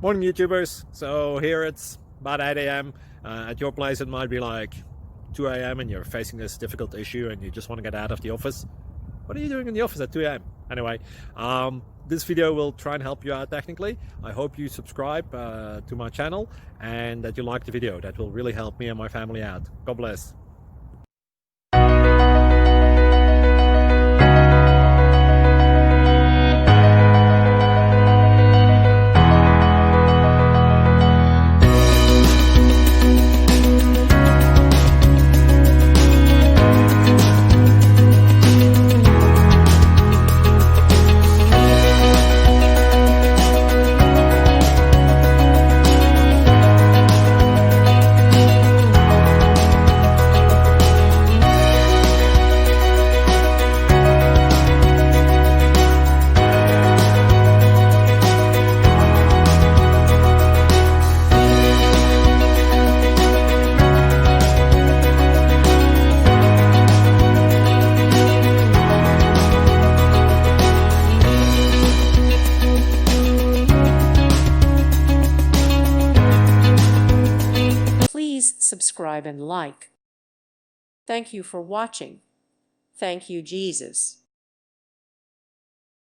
Morning YouTubers. So here it's about 8 a.m. At your place it might be like 2 a.m. and you're facing this difficult issue and you just want to get out of the office. What are you doing in the office at 2 a.m.? Anyway, this video will try and help you out technically. I hope you subscribe to my channel and that you like the video. That will really help me and my family out. God bless. Please subscribe and like. Thank you for watching. Thank you, Jesus.